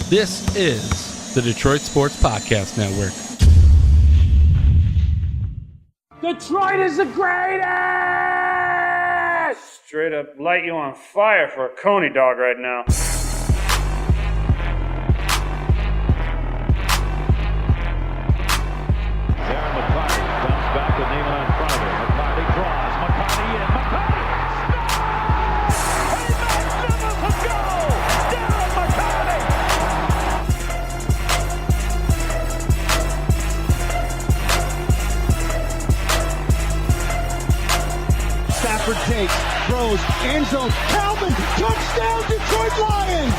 This is the Detroit Sports Podcast Network. Detroit is the greatest! Straight up light you on fire for a Coney dog right now. Darren McCarty comes back with Neiman in front of him. McCarty draws. McCarty in. McCarty scores! A magnificent goal! Darren McCarty! Stafford takes, throws, end zone, Calvin, touchdown Detroit Lions!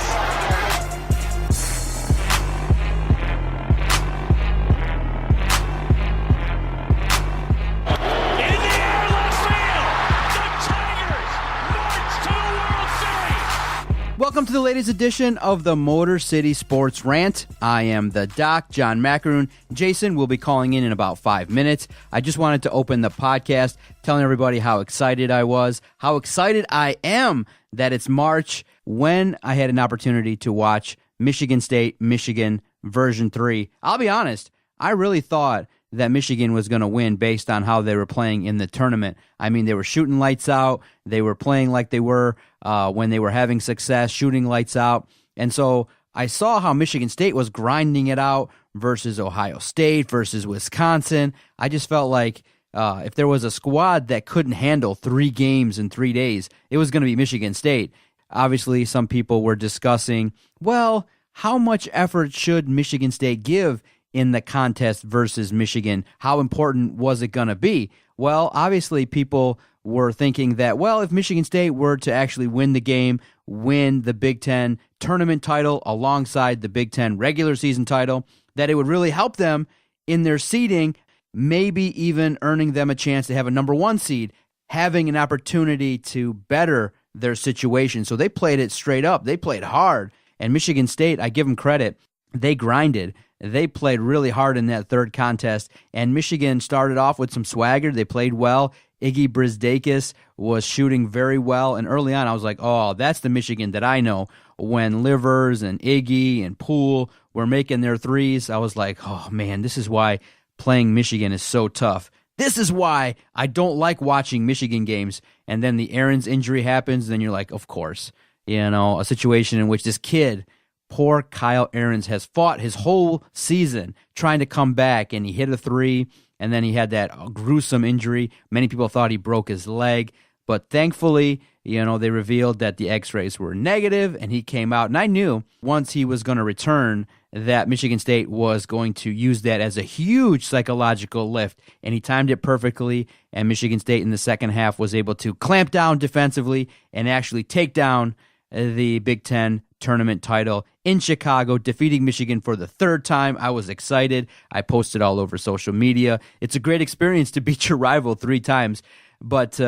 Welcome to the latest edition of the Motor City Sports Rant. I am the Doc, John Macaroon. Jason will be calling in about 5 minutes. I just wanted to open the podcast telling everybody how excited I was, how excited I am that it's March when I had an opportunity to watch Michigan State, Michigan version 3. I'll be honest, I really thought that Michigan was going to win based on how they were playing in the tournament. I mean, they were shooting lights out. They were playing like they were when they were having success, shooting lights out. And so I saw how Michigan State was grinding it out versus Ohio State, versus Wisconsin. I just felt like if there was a squad that couldn't handle 3 games in 3 days, it was going to be Michigan State. Obviously, some people were discussing, well, how much effort should Michigan State give in the contest versus Michigan? How important was it going to be? Well, obviously people were thinking that, well, if Michigan State were to actually win the game, win the Big 10 tournament title alongside the Big 10 regular season title, that it would really help them in their seeding, maybe even earning them a chance to have a number 1 seed, having an opportunity to better their situation. So they played it straight up. They played hard. And Michigan State, I give them credit, they grinded. They played really hard in that third contest, and Michigan started off with some swagger. They played well. Iggy Brzdakis was shooting very well, and early on I was like, oh, that's the Michigan that I know. When Livers and Iggy and Poole were making their threes, I was like, oh, man, this is why playing Michigan is so tough. This is why I don't like watching Michigan games. And then the Aaron's injury happens, and then you're like, of course. You know, a situation in which this kid, poor Kyle Ahrens, has fought his whole season trying to come back, and he hit a 3, and then he had that gruesome injury. Many people thought he broke his leg, but thankfully, you know, they revealed that the x-rays were negative, and he came out. And I knew once he was going to return that Michigan State was going to use that as a huge psychological lift, and he timed it perfectly, and Michigan State in the second half was able to clamp down defensively and actually take down the Big 10 tournament title in Chicago, defeating Michigan for the 3rd time. I was excited. I posted all over social media. It's a great experience to beat your rival 3 times. But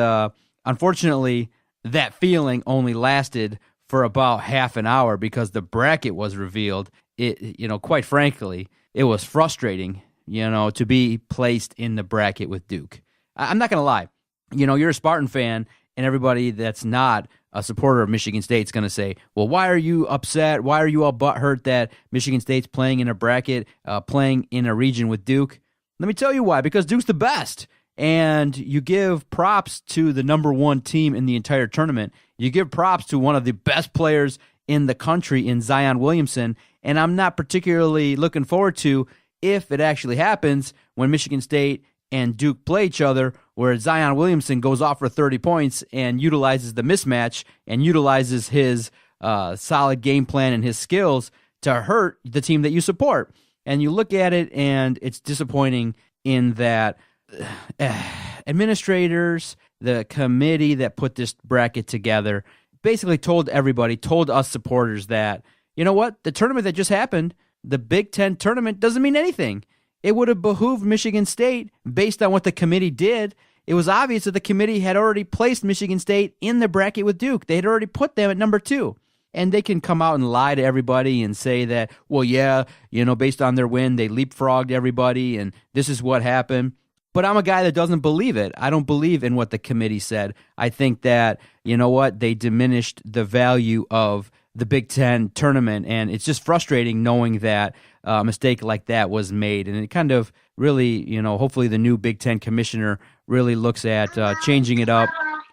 unfortunately, that feeling only lasted for about half an hour because the bracket was revealed. Quite frankly, it was frustrating, to be placed in the bracket with Duke. I'm not going to lie. You're a Spartan fan, and everybody that's not a supporter of Michigan State is going to say, well, why are you upset? Why are you all butthurt that Michigan State's playing in a bracket, playing in a region with Duke? Let me tell you why. Because Duke's the best. And you give props to the number 1 team in the entire tournament. You give props to one of the best players in the country in Zion Williamson. And I'm not particularly looking forward to, if it actually happens, when Michigan State and Duke play each other, where Zion Williamson goes off for 30 points and utilizes the mismatch and utilizes his solid game plan and his skills to hurt the team that you support. And you look at it, and it's disappointing in that administrators, the committee that put this bracket together, basically told us supporters that, you know what, the tournament that just happened, the Big 10 tournament, doesn't mean anything. It would have behooved Michigan State, based on what the committee did. It was obvious that the committee had already placed Michigan State in the bracket with Duke. They had already put them at number 2. And they can come out and lie to everybody and say that, well, yeah, based on their win, they leapfrogged everybody, and this is what happened. But I'm a guy that doesn't believe it. I don't believe in what the committee said. I think that, they diminished the value of the Big 10 tournament. And it's just frustrating knowing that a mistake like that was made. And it kind of really, hopefully the new Big 10 commissioner really looks at changing it up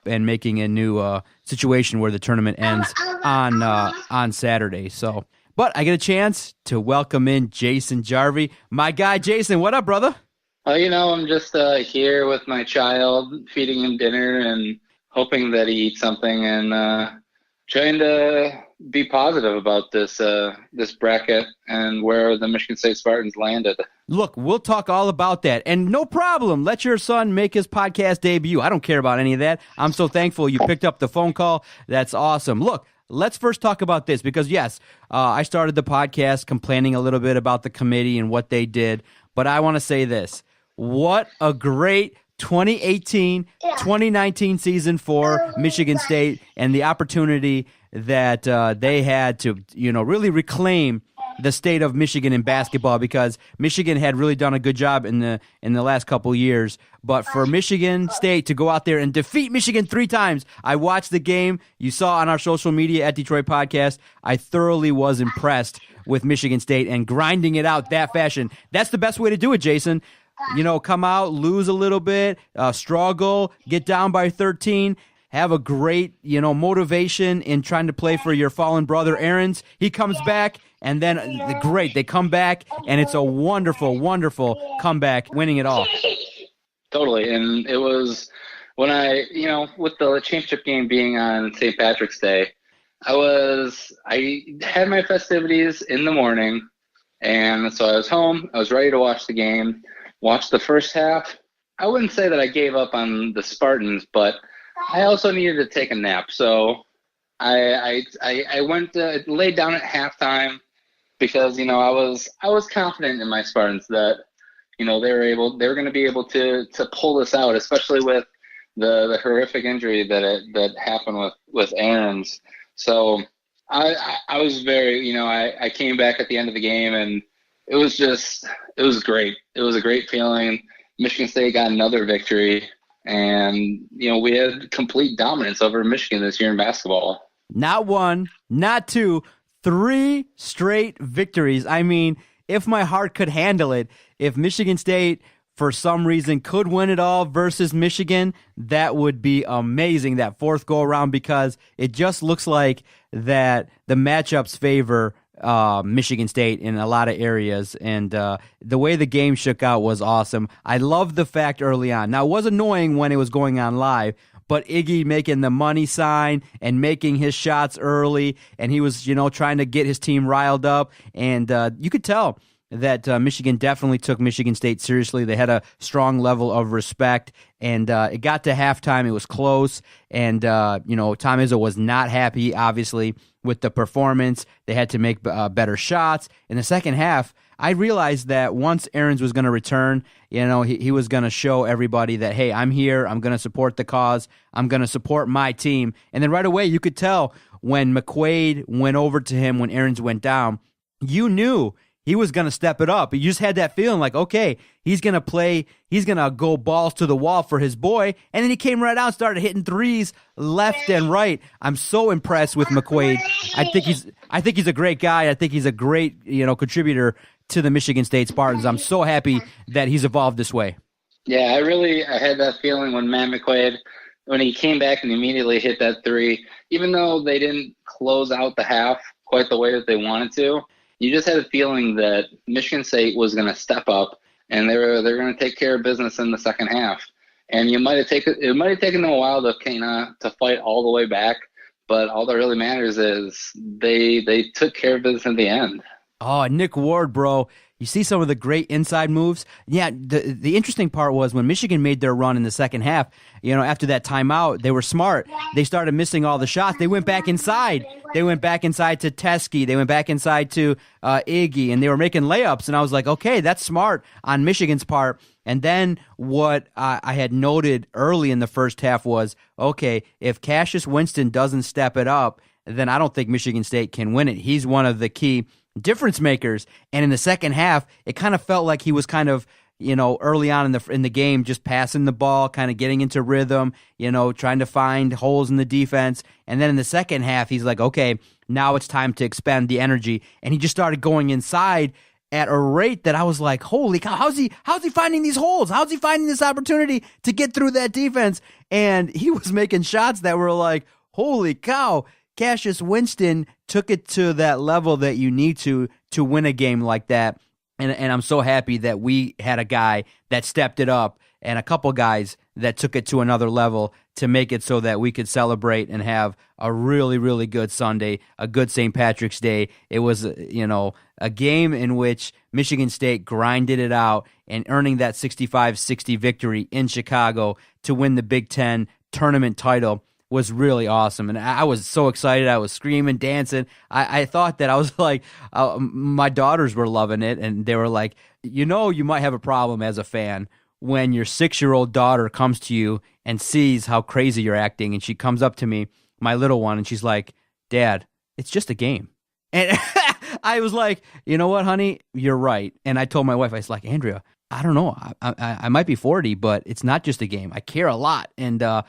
and making a new situation where the tournament ends on Saturday. So, but I get a chance to welcome in Jason Jarvie. My guy, Jason, what up, brother? I'm just here with my child, feeding him dinner and hoping that he eats something, and trying to be positive about this bracket and where the Michigan State Spartans landed. Look, we'll talk all about that, and no problem. Let your son make his podcast debut. I don't care about any of that. I'm so thankful you picked up the phone call. That's awesome. Look, let's first talk about this because, yes, I started the podcast complaining a little bit about the committee and what they did, but I want to say this. What a great 2018-2019 season for Michigan State, and the opportunity that they had to, really reclaim the state of Michigan in basketball, because Michigan had really done a good job in the last couple years. But for Michigan State to go out there and defeat Michigan 3 times, I watched the game. You saw on our social media at Detroit Podcast. I thoroughly was impressed with Michigan State and grinding it out that fashion. That's the best way to do it, Jason. Come out, lose a little bit, struggle, get down by 13, have a great, motivation in trying to play for your fallen brother, Aaron's. He comes back, and then they come back, and it's a wonderful, wonderful comeback, winning it all. Totally, and it was when I with the championship game being on St. Patrick's Day, I had my festivities in the morning, and so I was home, I was ready to watch the game. Watched the first half. I wouldn't say that I gave up on the Spartans, but I also needed to take a nap. So I went laid down at halftime because I was confident in my Spartans that they were going to be able to pull this out, especially with the horrific injury that happened with Aaron's. So I was very I came back at the end of the game, and it was great. It was a great feeling. Michigan State got another victory, and, we had complete dominance over Michigan this year in basketball. Not one, not two, 3 straight victories. I mean, if my heart could handle it, if Michigan State, for some reason, could win it all versus Michigan, that would be amazing, that fourth go-around, because it just looks like that the matchups favor Michigan State in a lot of areas, and the way the game shook out was awesome. I love the fact early on. Now, it was annoying when it was going on live, but Iggy making the money sign and making his shots early, and he was, trying to get his team riled up, and you could tell that Michigan definitely took Michigan State seriously. They had a strong level of respect, and it got to halftime. It was close, and Tom Izzo was not happy, obviously, with the performance. They had to make better shots. In the second half, I realized that once Aarons was going to return, he was going to show everybody that, hey, I'm here. I'm going to support the cause. I'm going to support my team. And then right away, you could tell when McQuaid went over to him when Aarons went down, you knew he was going to step it up. You just had that feeling like, okay, he's going to play, he's going to go balls to the wall for his boy. And then he came right out and started hitting threes left and right. I'm so impressed with McQuaid. I think he's a great guy. I think he's a great, contributor to the Michigan State Spartans. I'm so happy that he's evolved this way. Yeah, I had that feeling when Matt McQuaid, when he came back and immediately hit that three, even though they didn't close out the half quite the way that they wanted to. You just had a feeling that Michigan State was going to step up, and they're going to take care of business in the second half. And it might have taken them a while to fight all the way back, but all that really matters is they took care of business in the end. Oh, Nick Ward, bro. You see some of the great inside moves? Yeah, the interesting part was when Michigan made their run in the second half, after that timeout, they were smart. They started missing all the shots. They went back inside. They went back inside to Teskey. They went back inside to Iggy, and they were making layups. And I was like, okay, that's smart on Michigan's part. And then what I had noted early in the first half was, okay, if Cassius Winston doesn't step it up, then I don't think Michigan State can win it. He's one of the key difference makers. And in the second half, it kind of felt like he was kind of, early on in the game, just passing the ball, kind of getting into rhythm, trying to find holes in the defense. And then in the second half, he's like, okay, now it's time to expend the energy. And he just started going inside at a rate that I was like, holy cow, how's he finding these holes? How's he finding this opportunity to get through that defense? And he was making shots that were like, holy cow, Cassius Winston took it to that level that you need to win a game like that. And I'm so happy that we had a guy that stepped it up and a couple guys that took it to another level to make it so that we could celebrate and have a really, really good Sunday, a good St. Patrick's Day. It was, a game in which Michigan State grinded it out and earning that 65-60 victory in Chicago to win the Big 10 tournament title was really awesome. And I was so excited. I was screaming, dancing. I thought that I was like, my daughters were loving it. And they were like, you might have a problem as a fan when your 6-year-old daughter comes to you and sees how crazy you're acting. And she comes up to me, my little one, and she's like, Dad, it's just a game. And I was like, you know what, honey, you're right. And I told my wife, I was like, Andrea, I don't know. I might be 40, but it's not just a game. I care a lot. And I'm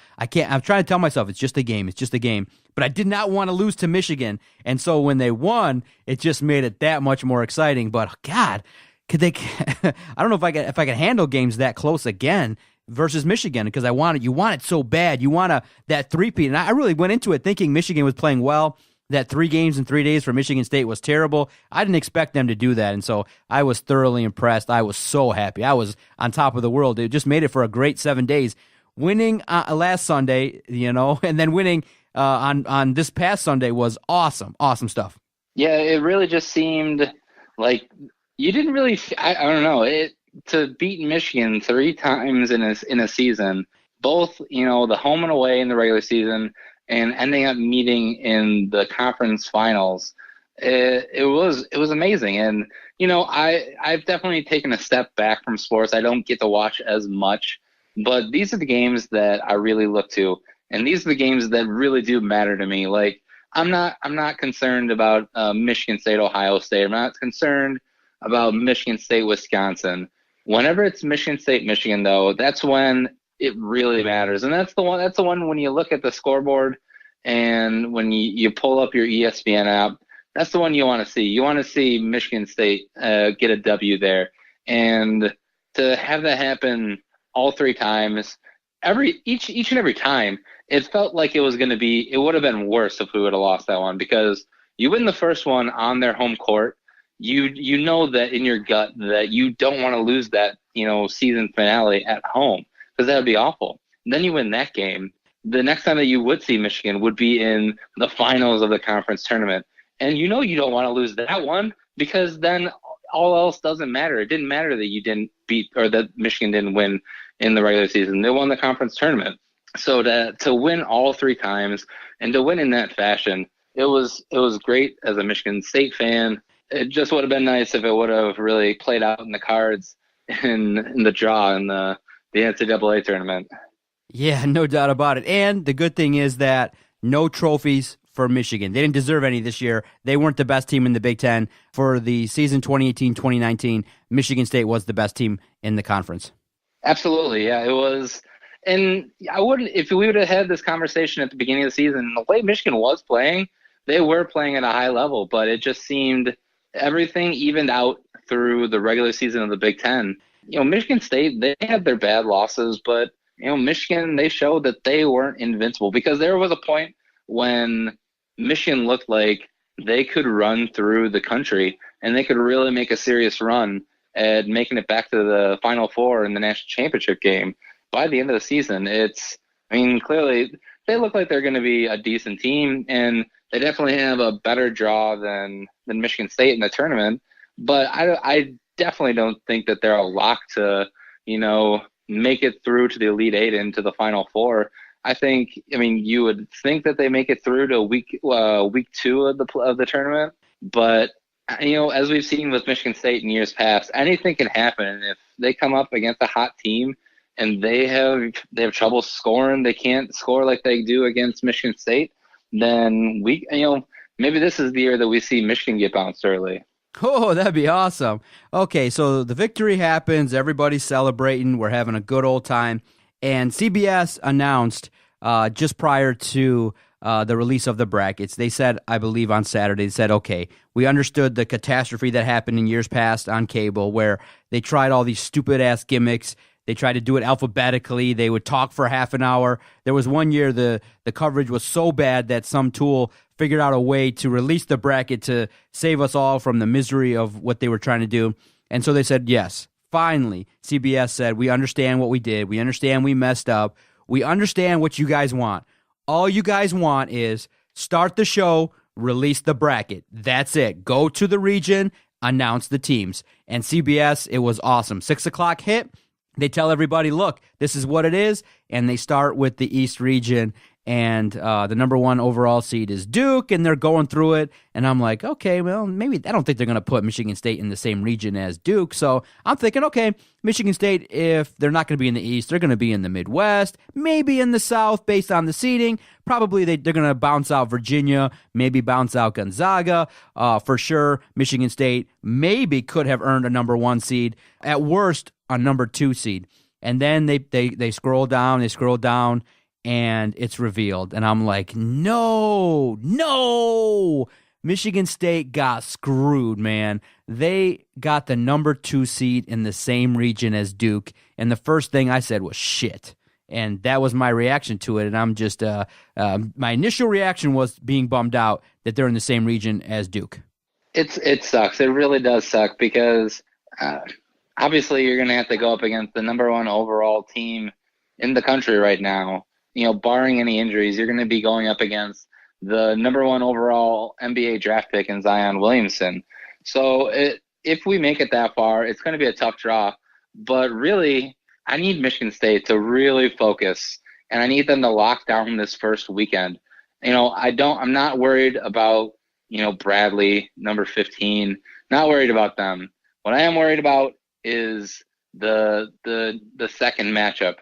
trying to tell myself it's just a game. It's just a game. But I did not want to lose to Michigan. And so when they won, it just made it that much more exciting. But God, could they, I don't know if I could handle games that close again versus Michigan, because you want it so bad. You want that three-peat. And I really went into it thinking Michigan was playing well. That 3 games in 3 days for Michigan State was terrible. I didn't expect them to do that, and so I was thoroughly impressed. I was so happy. I was on top of the world. It just made it for a great 7 days. Winning last Sunday, and then winning on this past Sunday was awesome. Awesome stuff. Yeah, it really just seemed like you didn't really I don't know, to beat Michigan 3 times in a season, both, the home and away in the regular season, and ending up meeting in the conference finals, it was amazing. And I've definitely taken a step back from sports. I don't get to watch as much, but these are the games that I really look to, and these are the games that really do matter to me. Like I'm not concerned about Michigan State, Ohio State. I'm not concerned about Michigan State, Wisconsin. Whenever it's Michigan State, Michigan, though, that's when it really matters. And that's the one when you look at the scoreboard and when you pull up your ESPN app, that's the one you want to see. You want to see Michigan State get a W there. And to have that happen all 3 times, each and every time, it felt like it would have been worse if we would have lost that one, because you win the first one on their home court. You know that in your gut that you don't want to lose that, season finale at home, because that would be awful. And then you win that game. The next time that you would see Michigan would be in the finals of the conference tournament. And you don't want to lose that one, because then all else doesn't matter. It didn't matter that you didn't beat, or that Michigan didn't win in the regular season. They won the conference tournament. So to win all 3 times and to win in that fashion, it was great as a Michigan State fan. It just would have been nice if it would have really played out in the cards in the draw in the NCAA tournament. Yeah, no doubt about it. And the good thing is that no trophies for Michigan. They didn't deserve any this year. They weren't the best team in the Big Ten. For the season 2018-2019, Michigan State was the best team in the conference. Absolutely, yeah, it was. And I wouldn't, if we would have had this conversation at the beginning of the season, the way Michigan was playing, they were playing at a high level, but it just seemed everything evened out through the regular season of the Big Ten. Michigan State, they had their bad losses, but Michigan, they showed that they weren't invincible, because there was a point when Michigan looked like they could run through the country and they could really make a serious run at making it back to the Final Four in the national championship game. By the end of the season, clearly they look like they're going to be a decent team, and they definitely have a better draw than Michigan State in the tournament. But I definitely don't think that they're a lock to, make it through to the Elite Eight and to the Final Four. I think, you would think that they make it through to week 2 of the tournament, but as we've seen with Michigan State in years past, anything can happen. If they come up against a hot team and they have trouble scoring, they can't score like they do against Michigan State, then maybe this is the year that we see Michigan get bounced early. Oh, that'd be awesome. Okay, so the victory happens. Everybody's celebrating. We're having a good old time. And CBS announced just prior to the release of the brackets, they said, I believe on Saturday, they said, okay, we understood the catastrophe that happened in years past on cable where they tried all these stupid-ass gimmicks. They tried to do it alphabetically. They would talk for half an hour. There was one year the coverage was so bad that some tool figured out a way to release the bracket to save us all from the misery of what they were trying to do. And so they said, yes, finally, CBS said, we understand what we did. We understand we messed up. We understand what you guys want. All you guys want is start the show, release the bracket. That's it. Go to the region, announce the teams. And CBS, it was awesome. 6 o'clock hit. They tell everybody, look, this is what it is, and they start with the East region, and the number 1 overall seed is Duke, and they're going through it, and I'm like, okay, well, maybe I don't think they're going to put Michigan State in the same region as Duke, so I'm thinking, okay, Michigan State, if they're not going to be in the East, they're going to be in the Midwest, maybe in the South based on the seeding. Probably they're going to bounce out Virginia, maybe bounce out Gonzaga. For sure, Michigan State maybe could have earned a number 1 seed, at worst, a number 2 seed. And then they scroll down, and it's revealed. And I'm like, no, Michigan State got screwed, man. They got the number 2 seed in the same region as Duke. And the first thing I said was shit. And that was my reaction to it. And I'm just, my initial reaction was being bummed out that they're in the same region as Duke. It sucks. It really does suck because obviously you're going to have to go up against the number 1 overall team in the country right now. You know, barring any injuries, you're going to be going up against the number 1 overall NBA draft pick in Zion Williamson. So if we make it that far, it's going to be a tough draw. But really, I need Michigan State to really focus, and I need them to lock down this first weekend. You know, I'm not worried about, Bradley, number 15, not worried about them. What I am worried about is the second matchup,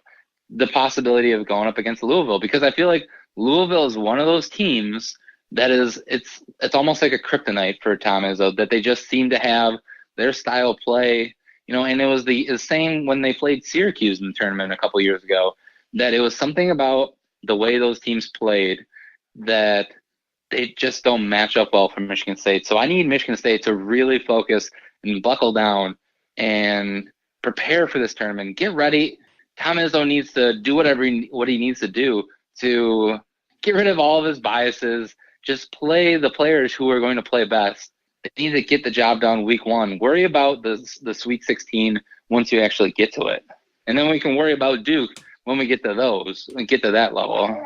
the possibility of going up against Louisville, because I feel like Louisville is one of those teams that it's almost like a kryptonite for Tom Izzo, that they just seem to have their style of play, and it was the same when they played Syracuse in the tournament a couple years ago, that it was something about the way those teams played that they just don't match up well for Michigan State. So I need Michigan State to really focus and buckle down and prepare for this tournament. Get ready. Tom Izzo needs to do what he needs to do to get rid of all of his biases. Just play the players who are going to play best. They need to get the job done week 1. Worry about the Sweet 16 once you actually get to it. And then we can worry about Duke when we get to those and get to that level.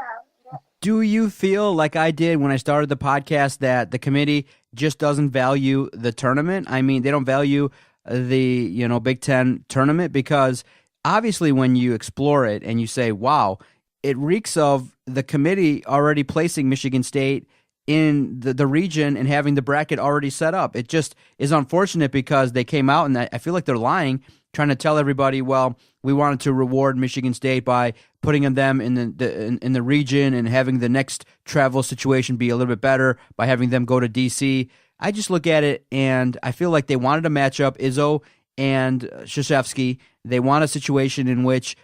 Do you feel like I did when I started the podcast that the committee just doesn't value the tournament? I mean, they don't value the Big 10 tournament, because obviously when you explore it and you say, wow, it reeks of the committee already placing Michigan State in the region and having the bracket already set up. It just is unfortunate because they came out and I feel like they're lying, trying to tell everybody, well, we wanted to reward Michigan State by putting them in the region and having the next travel situation be a little bit better by having them go to D.C. I just look at it and I feel like they wanted to match up Izzo and Krzyzewski. They want a situation in which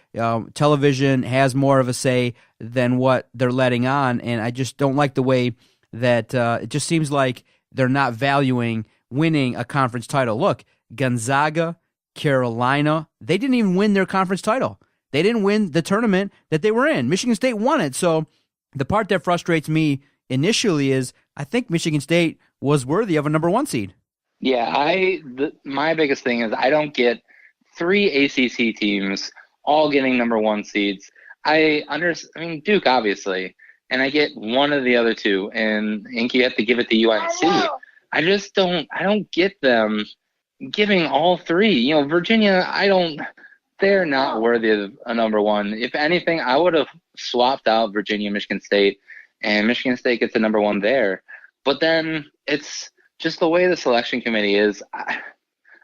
television has more of a say than what they're letting on, and I just don't like the way that it just seems like they're not valuing winning a conference title. Look, Gonzaga, Carolina, they didn't even win their conference title. They didn't win the tournament that they were in. Michigan State won it. So the part that frustrates me initially is I think Michigan State was worthy of a number 1 seed. Yeah, my biggest thing is I don't get 3 ACC teams all getting number 1 seeds. I mean, Duke, obviously, and I get one of the other 2, and you have to give it to UNC. I don't get them giving all 3. Virginia, they're not worthy of a number 1. If anything, I would have swapped out Virginia, Michigan State, and Michigan State gets a number 1 there. But then it's just the way the selection committee is.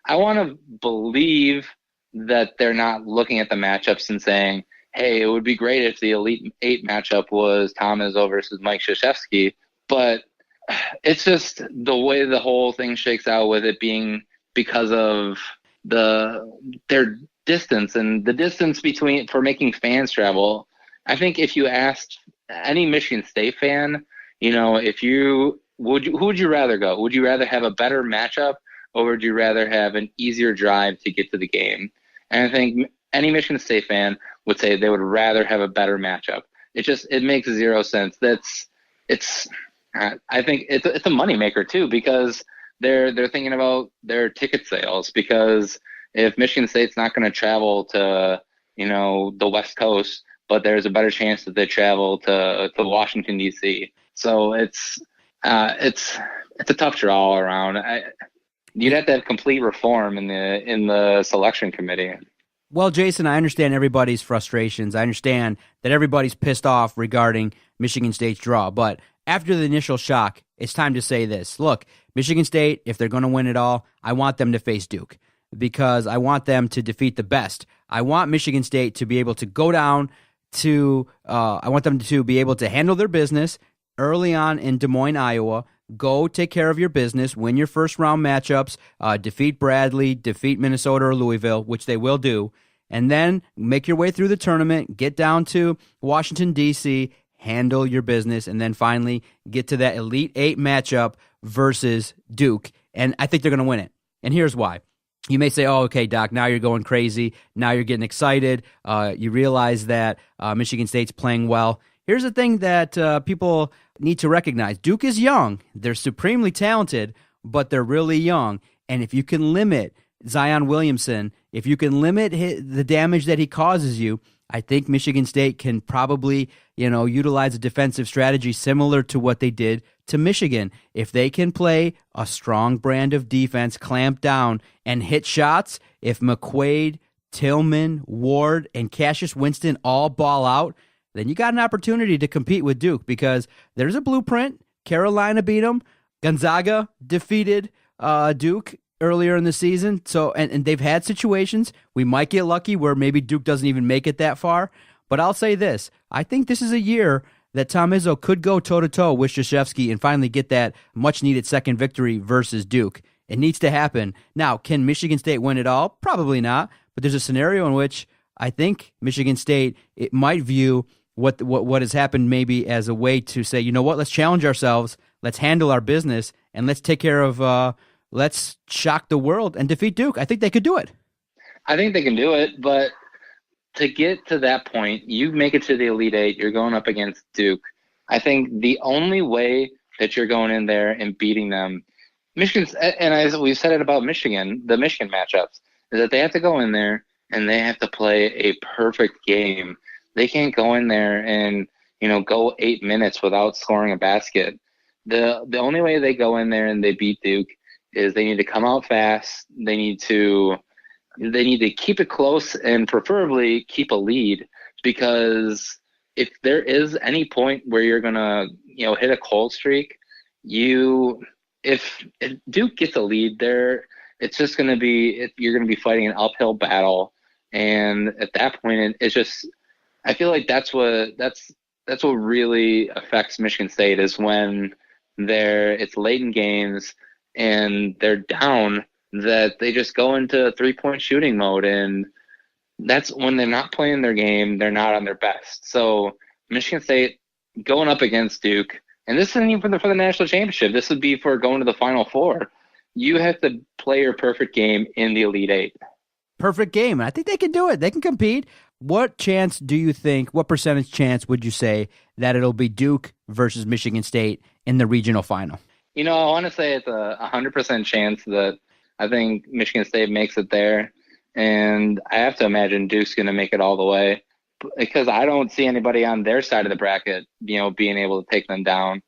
I want to believe that they're not looking at the matchups and saying, hey, it would be great if the Elite 8 matchup was Tom Izzo versus Mike Krzyzewski. But it's just the way the whole thing shakes out with it being because of their distance and the distance between for making fans travel. I think if you asked any Michigan State fan, who would you rather go? Would you rather have a better matchup, or would you rather have an easier drive to get to the game? And I think any Michigan State fan would say they would rather have a better matchup. It makes zero sense. I think it's a moneymaker too, because they're thinking about their ticket sales, because if Michigan State's not going to travel to, the West Coast, but there's a better chance that they travel to Washington, D.C. So it's a tough draw all around. You'd have to have complete reform in the selection committee. Well, Jason, I understand everybody's frustrations. I understand that everybody's pissed off regarding Michigan State's draw. But after the initial shock, it's time to say this. Look, Michigan State, if they're going to win it all, I want them to face Duke, because I want them to defeat the best. I want Michigan State to be able to go down to I want them to be able to handle their business early on in Des Moines, Iowa. Go take care of your business, win your first round matchups, defeat Bradley, defeat Minnesota or Louisville, which they will do, and then make your way through the tournament, get down to Washington, D.C., handle your business, and then finally get to that Elite Eight matchup versus Duke. And I think they're going to win it. And here's why. You may say, oh, okay, Doc, now you're going crazy. Now you're getting excited. You realize that Michigan State's playing well. Here's the thing that people need to recognize. Duke is young. They're supremely talented, but they're really young. And if you can limit Zion Williamson, if you can limit the damage that he causes you, I think Michigan State can probably, utilize a defensive strategy similar to what they did to Michigan. If they can play a strong brand of defense, clamp down, and hit shots, if McQuaid, Tillman, Ward, and Cassius Winston all ball out, then you got an opportunity to compete with Duke, because there's a blueprint. Carolina beat them. Gonzaga defeated Duke earlier in the season. So, and they've had situations. We might get lucky where maybe Duke doesn't even make it that far. But I'll say this. I think this is a year that Tom Izzo could go toe-to-toe with Krzyzewski and finally get that much-needed second victory versus Duke. It needs to happen. Now, can Michigan State win it all? Probably not. But there's a scenario in which I think Michigan State might view what has happened maybe as a way to say, you know what, let's challenge ourselves, let's handle our business, and let's take care of, let's shock the world and defeat Duke. I think they could do it. I think they can do it, but to get to that point, you make it to the Elite Eight, you're going up against Duke. I think the only way that you're going in there and beating them, Michigan's, and as we've said it about Michigan, the Michigan matchups, is that they have to go in there and they have to play a perfect game. They can't go in there and, go 8 minutes without scoring a basket. The only way they go in there and they beat Duke is they need to come out fast. They need to keep it close and preferably keep a lead, because if there is any point where you're going to, hit a cold streak, if Duke gets a lead there, it's just going to be, you're going to be fighting an uphill battle. And at that point, it's just, I feel like that's what really affects Michigan State, is when it's late in games and they're down, that they just go into 3-point shooting mode, and that's when they're not playing their game. They're not on their best. So Michigan State going up against Duke, and this isn't even for the national championship. This would be for going to the Final Four. You have to play your perfect game in the Elite Eight. Perfect game. I think they can do it. They can compete. What chance do you think, what percentage chance would you say that it'll be Duke versus Michigan State in the regional final? I want to say it's a 100% chance that I think Michigan State makes it there. And I have to imagine Duke's going to make it all the way, because I don't see anybody on their side of the bracket, being able to take them down.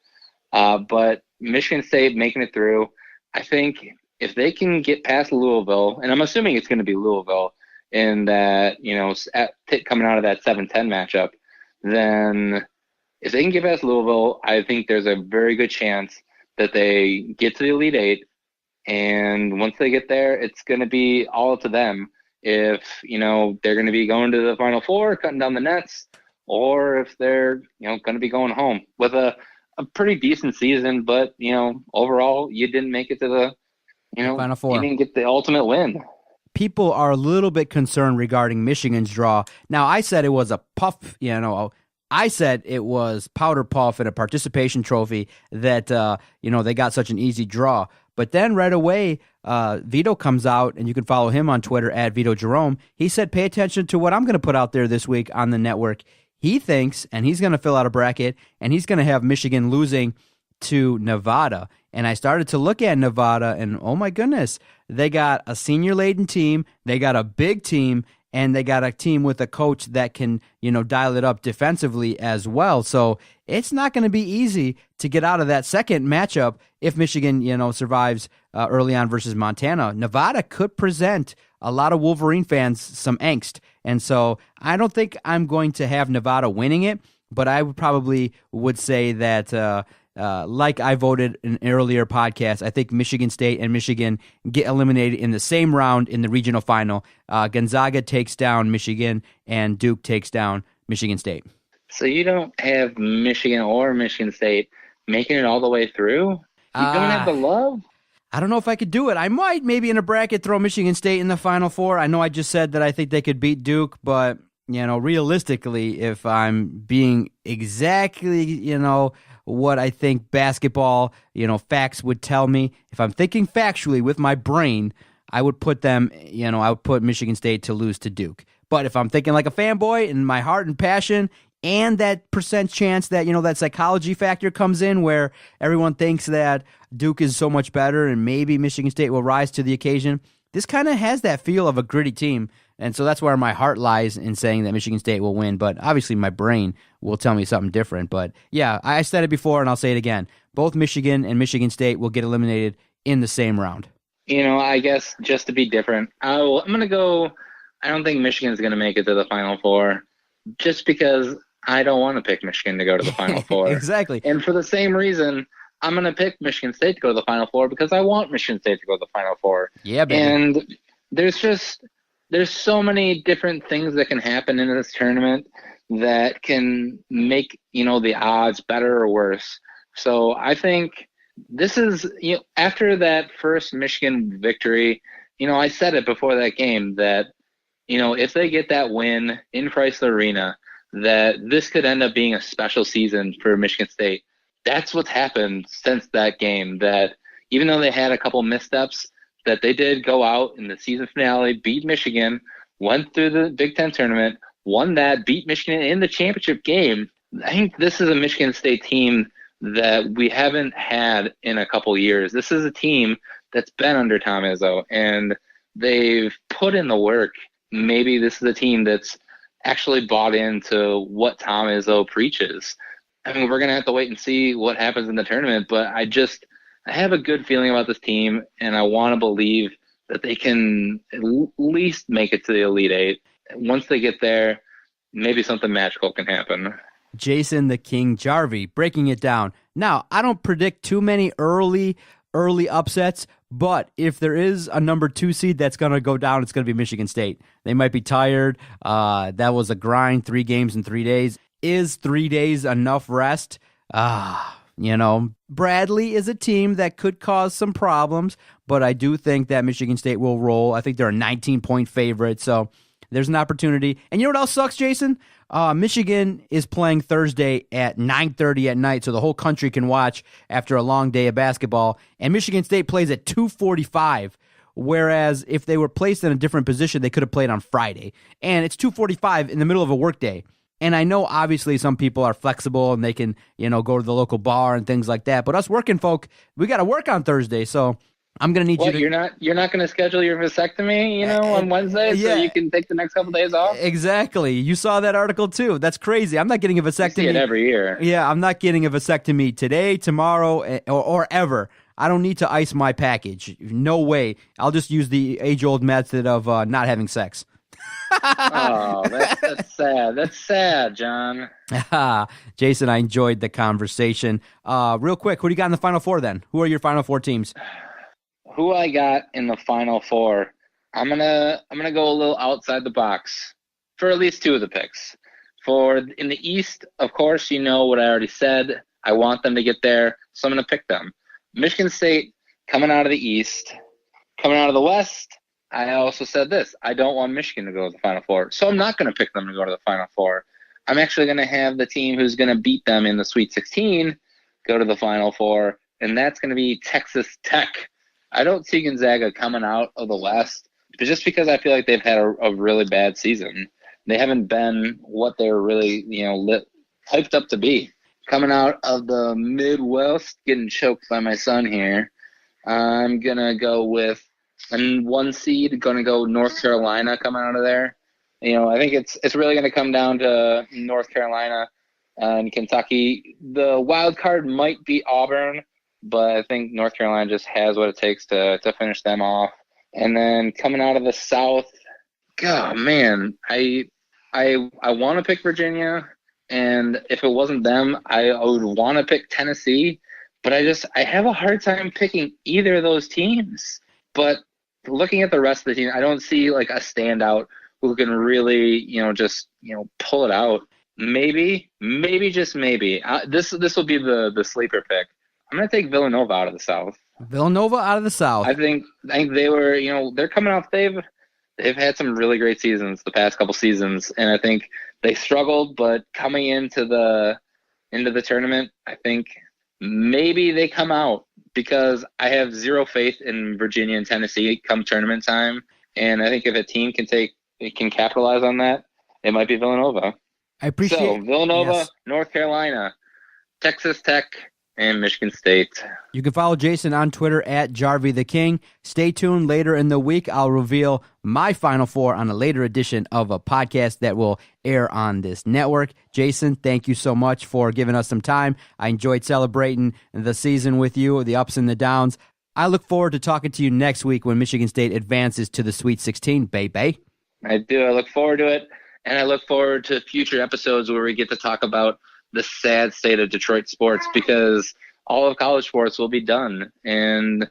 But Michigan State making it through, I think if they can get past Louisville, and I'm assuming it's going to be Louisville in that, coming out of that 7-10 matchup, then if they can get past Louisville, I think there's a very good chance that they get to the Elite Eight. And once they get there, it's going to be all up to them if, they're going to be going to the Final Four, cutting down the nets, or if they're, going to be going home with a a pretty decent season, but, overall, you didn't make it to the, Final Four. You didn't get the ultimate win. People are a little bit concerned regarding Michigan's draw. Now, I said it was a puff, I said it was powder puff and a participation trophy that, they got such an easy draw. But then right away, Vito comes out, and you can follow him on Twitter at Vito Jerome. He said, pay attention to what I'm going to put out there this week on the network. He thinks, and he's going to fill out a bracket, and he's going to have Michigan losing to Nevada. And I started to look at Nevada, and oh my goodness, they got a senior-laden team, they got a big team, and they got a team with a coach that can, dial it up defensively as well. So it's not going to be easy to get out of that second matchup if Michigan, survives early on versus Montana. Nevada could present a lot of Wolverine fans some angst. And so I don't think I'm going to have Nevada winning it, but I would say that like I voted in an earlier podcast, I think Michigan State and Michigan get eliminated in the same round in the regional final. Gonzaga takes down Michigan, and Duke takes down Michigan State. So you don't have Michigan or Michigan State making it all the way through? You don't have the love? I don't know if I could do it. I might maybe in a bracket throw Michigan State in the Final Four. I know I just said that I think they could beat Duke, but, realistically, if I'm being exactly, what I think basketball, facts would tell me, if I'm thinking factually with my brain, I would put them, I would put Michigan State to lose to Duke. But if I'm thinking like a fanboy and my heart and passion and that percent chance that, that psychology factor comes in where everyone thinks that Duke is so much better and maybe Michigan State will rise to the occasion, this kind of has that feel of a gritty team. And so that's where my heart lies in saying that Michigan State will win. But obviously my brain will tell me something different. But yeah, I said it before and I'll say it again. Both Michigan and Michigan State will get eliminated in the same round. I guess just to be different, I'm going to go, I don't think Michigan's going to make it to the Final Four just because I don't want to pick Michigan to go to the Final Four. Exactly. And for the same reason, I'm going to pick Michigan State to go to the Final Four because I want Michigan State to go to the Final Four. Yeah, baby. And there's so many different things that can happen in this tournament that can make, the odds better or worse. So I think this is, after that first Michigan victory, I said it before that game that, if they get that win in Chrysler Arena, that this could end up being a special season for Michigan State. That's what's happened since that game, that even though they had a couple missteps, that they did go out in the season finale, beat Michigan, went through the Big 10 tournament, won that, beat Michigan in the championship game. I think this is a Michigan State team that we haven't had in a couple years. This is a team that's been under Tom Izzo, and they've put in the work. Maybe this is a team that's actually bought into what Tom Izzo preaches. I mean, we're going to have to wait and see what happens in the tournament, but I have a good feeling about this team, and I want to believe that they can at least make it to the Elite Eight. Once they get there, maybe something magical can happen. Jason the King Jarvie breaking it down. Now, I don't predict too many early upsets, but if there is a number 2 seed that's going to go down, it's going to be Michigan State. They might be tired. That was a grind, 3 games in 3 days. Is 3 days enough rest? Bradley is a team that could cause some problems, but I do think that Michigan State will roll. I think they're a 19-point favorite, so there's an opportunity. And you know what else sucks, Jason? Michigan is playing Thursday at 9:30 at night, so the whole country can watch after a long day of basketball. And Michigan State plays at 2:45, whereas if they were placed in a different position, they could have played on Friday. And it's 2:45 in the middle of a workday. And I know, obviously, some people are flexible and they can, go to the local bar and things like that. But us working folk, we got to work on Thursday, so I'm going to need you to... You're not going to schedule your vasectomy, on Wednesday so you can take the next couple days off? Exactly. You saw that article, too. That's crazy. I'm not getting a vasectomy. You see it every year. Yeah, I'm not getting a vasectomy today, tomorrow, or ever. I don't need to ice my package. No way. I'll just use the age-old method of not having sex. Oh, that's sad. That's sad, John. Jason, I enjoyed the conversation. Real quick, who do you got in the Final Four then? Who are your Final Four teams? Who I got in the Final Four? I'm gonna go a little outside the box for at least 2 of the picks. In the East, of course, what I already said. I want them to get there, so I'm going to pick them. Michigan State coming out of the East, coming out of the West. I also said this. I don't want Michigan to go to the Final Four, so I'm not going to pick them to go to the Final Four. I'm actually going to have the team who's going to beat them in the Sweet 16 go to the Final Four, and that's going to be Texas Tech. I don't see Gonzaga coming out of the West, but just because I feel like they've had a really bad season. They haven't been what they're really, hyped up to be. Coming out of the Midwest, getting choked by my son here, I'm going to go with a 1 seed, going to go North Carolina coming out of there. I think it's really going to come down to North Carolina and Kentucky. The wild card might be Auburn, but I think North Carolina just has what it takes to finish them off. And then coming out of the South, God, man, I want to pick Virginia, and if it wasn't them, I would want to pick Tennessee. But I have a hard time picking either of those teams. But looking at the rest of the team, I don't see like a standout who can really, pull it out. Maybe, just maybe. This will be the sleeper pick. I'm going to take Villanova out of the South. Villanova out of the South. I think they were, they're coming off. They've had some really great seasons the past couple seasons, and I think they struggled. But coming into the tournament, I think maybe they come out, because I have zero faith in Virginia and Tennessee come tournament time. And I think if a team can capitalize on that, it might be Villanova. I appreciate So Villanova, yes. North Carolina, Texas Tech, and Michigan State. You can follow Jason on Twitter at Jarvie the King. Stay tuned. Later in the week, I'll reveal my Final Four on a later edition of a podcast that will air on this network. Jason, thank you so much for giving us some time. I enjoyed celebrating the season with you, the ups and the downs. I look forward to talking to you next week when Michigan State advances to the Sweet 16, baby. I do. I look forward to it. And I look forward to future episodes where we get to talk about the sad state of Detroit sports, because all of college sports will be done. And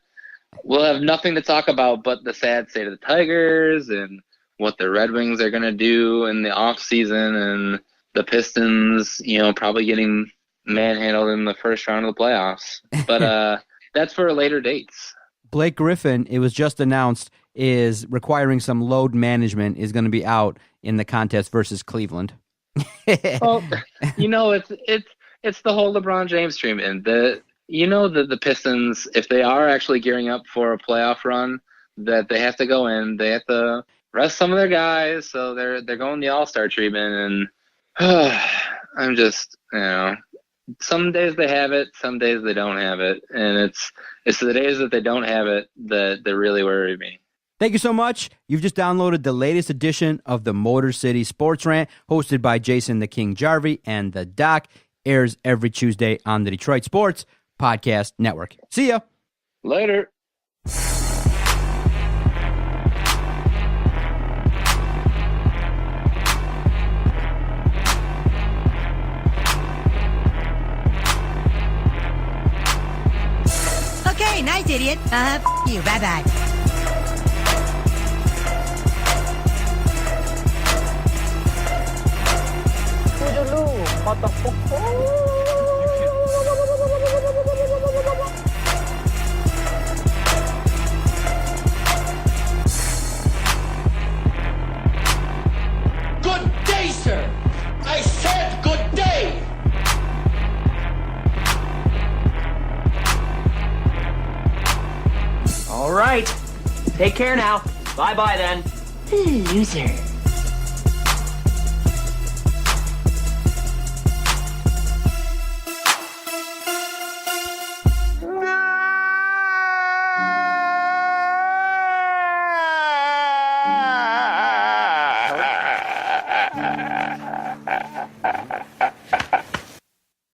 we'll have nothing to talk about but the sad state of the Tigers and what the Red Wings are going to do in the off season, and the Pistons, probably getting manhandled in the first round of the playoffs. But that's for later dates. Blake Griffin, it was just announced, is requiring some load management, is going to be out in the contest versus Cleveland. Well, it's the whole LeBron James treatment. The Pistons, if they are actually gearing up for a playoff run, that they have to go in, they have to rest some of their guys, so they're going the All-Star treatment. And I'm just, some days they have it, some days they don't have it, and it's the days that they don't have it that really worry me. Thank you so much. You've just downloaded the latest edition of the Motor City Sports Rant, hosted by Jason the King Jarvie, and the Doc airs every Tuesday on the Detroit Sports Podcast Network. See ya. Later. Okay, nice, idiot. F you. Bye-bye. Good day, sir. I said good day. All right. Take care now. Bye-bye then. Loser.